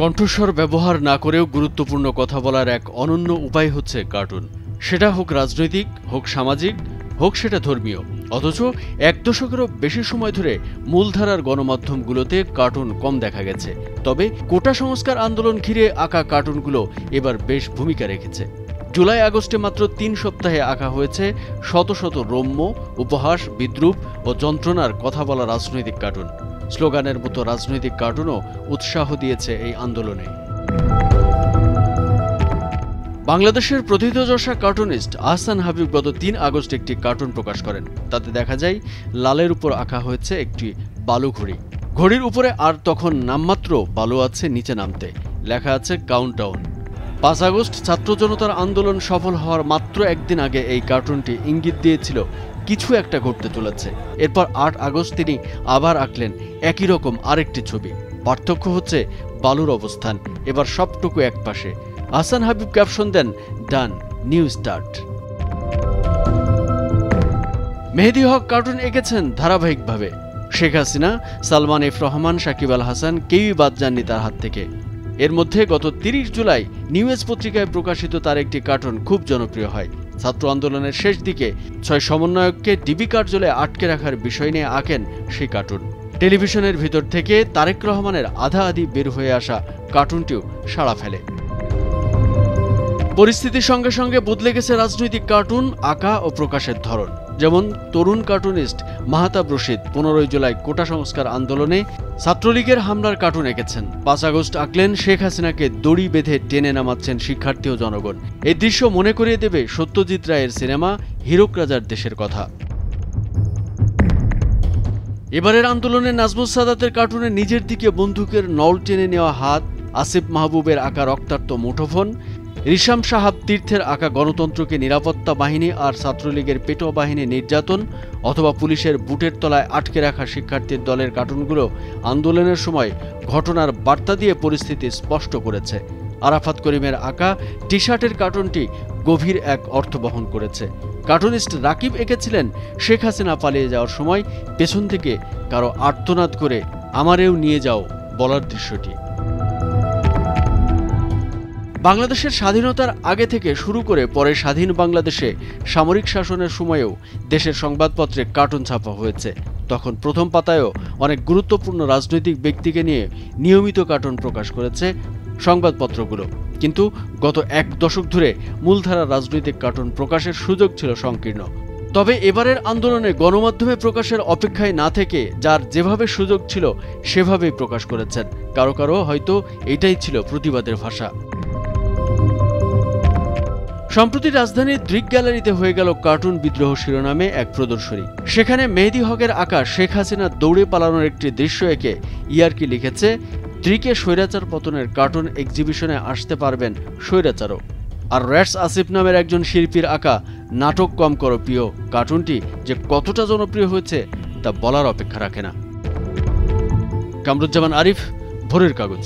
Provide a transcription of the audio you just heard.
কণ্ঠস্বর ব্যবহার না করেও গুরুত্বপূর্ণ কথা বলার এক অনন্য উপায় হচ্ছে কার্টুন। সেটা হোক রাজনৈতিক, হোক সামাজিক, হোক সেটা ধর্মীয়। অথচ এক দশকেরও বেশি সময় ধরে মূলধারার গণমাধ্যমগুলোতে কার্টুন কম দেখা গেছে। তবে কোটা সংস্কার আন্দোলন ঘিরে আঁকা কার্টুনগুলো এবার বেশ ভূমিকা রেখেছে। জুলাই আগস্টে মাত্র ৩ সপ্তাহে আঁকা হয়েছে শত শত রম্য, উপহাস, বিদ্রূপ ও যন্ত্রণার কথা বলা রাজনৈতিক কার্টুন। স্লোগানের মতো রাজনৈতিক কার্টুনও উৎসাহ দিয়েছে এই আন্দোলনে। বাংলাদেশের প্রথিতযশা কার্টুনিস্ট আহসান হাবিব গত ৩ আগস্ট একটি কার্টুন প্রকাশ করেন। তাতে দেখা যায় লালের উপর আঁকা হয়েছে একটি বালু ঘড়ি। ঘড়ির উপরে আর তখন নামমাত্র বালু আছে নিচে নামতে, লেখা আছে কাউন্টডাউন। ৫ আগস্ট ছাত্র জনতার আন্দোলন সফল হওয়ার মাত্র একদিন আগে এই কার্টুনটি ইঙ্গিত দিয়েছিল কিছু একটা ঘটতে চলেছে। এরপর ৮ আগস্ট তিনি আবার আঁকলেন একই রকম আরেকটি ছবি। পার্থক্য হচ্ছে বালুর অবস্থান এবার সবটুকু একপাশে। আহসান হাবিব ক্যাপশন দেন, ডান, নিউ স্টার্ট। মেহেদী হক কার্টুন এঁকেছেন ধারাবাহিকভাবে। শেখ হাসিনা, সালমান এফ রহমান, সাকিব আল হাসান কেউই বাদ যাননি তার হাত থেকে। এর মধ্যে গত ৩০ জুলাই নিউ এজ পত্রিকায় প্রকাশিত তার একটি কার্টুন খুব জনপ্রিয় হয়। ছাত্র আন্দোলনের শেষ দিকে ৬ সমন্বয়ককে ডিবি কার্যালয়ে আটকে রাখার বিষয় নিয়ে আঁকেন সেই কার্টুন। টেলিভিশনের ভিতর থেকে তারেক রহমানের আধা আধি বের হয়ে আসা কার্টুনটিও সাড়া ফেলে। পরিস্থিতির সঙ্গে সঙ্গে বদলে গেছে রাজনৈতিক কার্টুন আঁকা ও প্রকাশের ধরন। যেমন তরুণ কার্টুনিস্ট মাহতাব রশিদ ১৫ জুলাই কোটা সংস্কার আন্দোলনে ছাত্রলীগের হামলার কার্টুন এঁকেছেন। ৫ আগস্ট আঁকলেন শেখ হাসিনাকে দড়ি বেঁধে টেনে নামাচ্ছেন শিক্ষার্থী ও জনগণ। এই দৃশ্য মনে করিয়ে দেবে সত্যজিৎ রায়ের সিনেমা হীরক রাজার দেশের কথা। এবারের আন্দোলনে নাজমুস সাদাতের কার্টুনে নিজের দিকে বন্দুকের নল টেনে নেওয়া হাত, আসিফ মাহবুবের আঁকা রক্তাক্ত মুঠোফোন, রিশাম সাহাব তীর্থের আঁকা গণতন্ত্রকে নিরাপত্তা বাহিনী আর ছাত্রলীগের পেটো বাহিনী নির্যাতন অথবা পুলিশের বুটের তলায় আটকে রাখা শিক্ষার্থীর দলের কার্টুনগুলো আন্দোলনের সময় ঘটনার বার্তা দিয়ে পরিস্থিতি স্পষ্ট করেছে। আরাফাত করিমের আঁকা টি শার্টের কার্টুনটি গভীর এক অর্থ বহন করেছে। কার্টুনিস্ট রাকিব এঁকেছিলেন শেখ হাসিনা পালিয়ে যাওয়ার সময় পেছন থেকে কারো আর্তনাদ করে আমারেও নিয়ে যাও বলার দৃশ্যটি। বাংলাদেশের স্বাধীনতার আগে থেকে শুরু করে পরে স্বাধীন বাংলাদেশে সামরিক শাসনের সময়েও দেশের সংবাদপত্রে কার্টুন ছাপা হয়েছে। তখন প্রথম পাতায়ও অনেক গুরুত্বপূর্ণ রাজনৈতিক ব্যক্তিকে নিয়ে নিয়মিত কার্টুন প্রকাশ করেছে সংবাদপত্রগুলো। কিন্তু গত ১ দশক ধরে মূলধারার রাজনৈতিক কার্টুন প্রকাশের সুযোগ ছিল সংকীর্ণ। তবে এবারের আন্দোলনে গণমাধ্যমে প্রকাশের অপেক্ষায় না থেকে যার যেভাবে সুযোগ ছিল সেভাবেই প্রকাশ করেছেন। কারো কারো হয়তো এটাই ছিল প্রতিবাদের ভাষা। সম্প্রতি রাজধানীর দৃক গ্যালারিতে হয়ে গেল কার্টুন বিদ্রোহ শিরোনামে এক প্রদর্শনী। সেখানে মেহেদী হকের আঁকা শেখ হাসিনা দৌড়ে পালানোর একটি দৃশ্য এঁকে ইয়ার্কি লিখেছে, দৃকে স্বৈরাচার পতনের কার্টুন এক্সিবিশনে আসতে পারবেন স্বৈরাচারও। আর র্যাটস আসিফ নামের একজন শিল্পীর আঁকা নাটক কম করো প্রিয় কার্টুনটি যে কতটা জনপ্রিয় হয়েছে তা বলার অপেক্ষা রাখে না। কামরুজ্জামান আরিফ, ভোরের কাগজ।